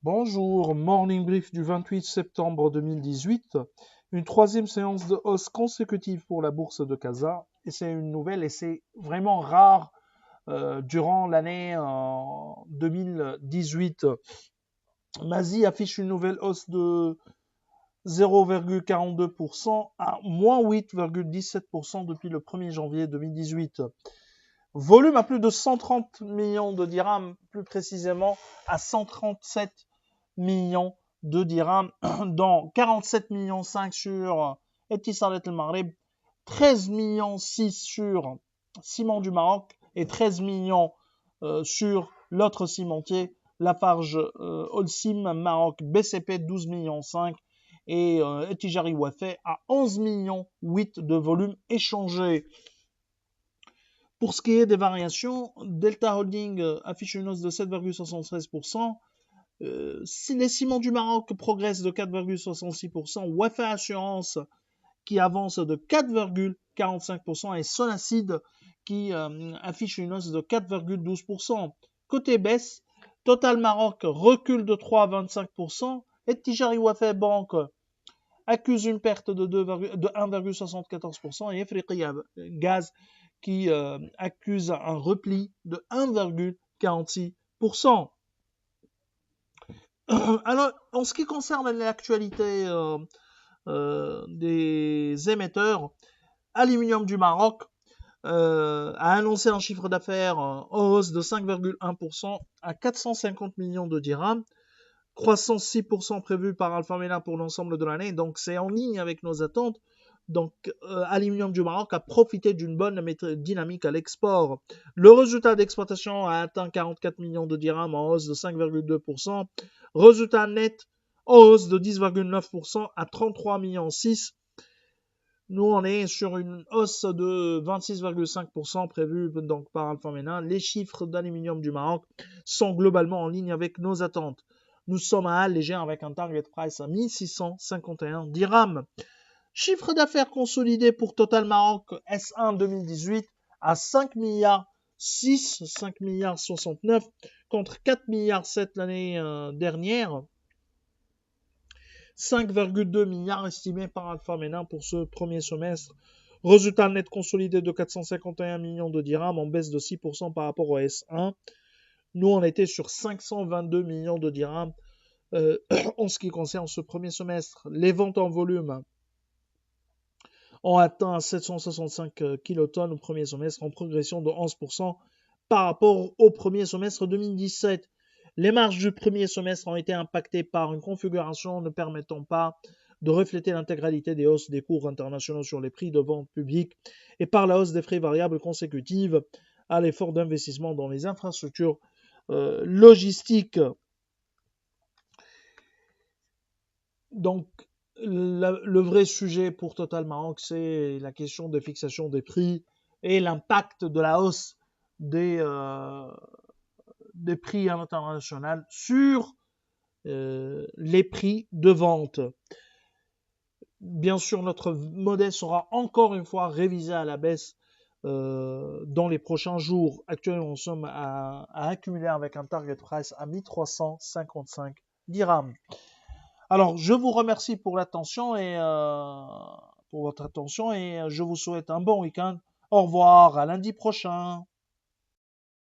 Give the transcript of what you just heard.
Bonjour, morning brief du 28 septembre 2018. Une troisième séance de hausse consécutive pour la bourse de Casa. Et c'est une nouvelle et c'est vraiment rare durant l'année 2018. Mazi affiche une nouvelle hausse de 0,42% à moins 8,17% depuis le 1er janvier 2018. Volume à plus de 130 millions de dirhams, plus précisément à 137 millions de dirhams, dont 47 millions 5 sur Etisalat El Maghreb, 13 millions 6 sur Ciment du Maroc et 13 millions sur l'autre cimentier, Lafarge Holcim Maroc BCP 12 millions 5 et Etijari Wafé à 11 millions 8 de volume échangé. Pour ce qui est des variations, Delta Holding affiche une hausse de 7,73%. Les ciments du Maroc progressent de 4,66%. Wafa Assurance qui avance de 4,45% et Sonacid qui affiche une hausse de 4,12%. Côté baisse, Total Maroc recule de 3,25% et Tijari Wafa Bank accuse une perte de 1,74% et Afriqiya Gaz qui accuse un repli de 1,46%. Alors, en ce qui concerne l'actualité des émetteurs, Aluminium du Maroc a annoncé un chiffre d'affaires en hausse de 5,1% à 450 millions de dirhams, croissance 6% prévue par Alpha Mena pour l'ensemble de l'année, donc c'est en ligne avec nos attentes. Donc, Aluminium du Maroc a profité d'une bonne dynamique à l'export. Le résultat d'exploitation a atteint 44 millions de dirhams en hausse de 5,2%. Résultat net en hausse de 10,9% à 33 millions 6. Nous, on est sur une hausse de 26,5% prévue donc par Alpha Mena. Les chiffres d'Aluminium du Maroc sont globalement en ligne avec nos attentes. Nous sommes à A léger avec un target price à 1651 dirhams. Chiffre d'affaires consolidé pour Total Maroc S1 2018 à 5 milliards 6, 5 milliards 69 contre 4 milliards 7 l'année dernière. 5,2 milliards estimés par Alpha Mena pour ce premier semestre. Résultat net consolidé de 451 millions de dirhams en baisse de 6% par rapport au S1. Nous, on était sur 522 millions de dirhams en ce qui concerne ce premier semestre. Les ventes en volume ont atteint 765 kilotonnes au premier semestre en progression de 11% par rapport au premier semestre 2017. Les marges du premier semestre ont été impactées par une configuration ne permettant pas de refléter l'intégralité des hausses des cours internationaux sur les prix de vente publique et par la hausse des frais variables consécutives à l'effort d'investissement dans les infrastructures logistiques. Donc, le vrai sujet pour Total Maroc, c'est la question de fixation des prix et l'impact de la hausse des prix internationaux sur les prix de vente. Bien sûr, notre modèle sera encore une fois révisé à la baisse dans les prochains jours. Actuellement, nous sommes à accumuler avec un target price à 1355 dirhams. Alors, je vous remercie pour l'attention et pour votre attention et je vous souhaite un bon week-end. Au revoir, à lundi prochain.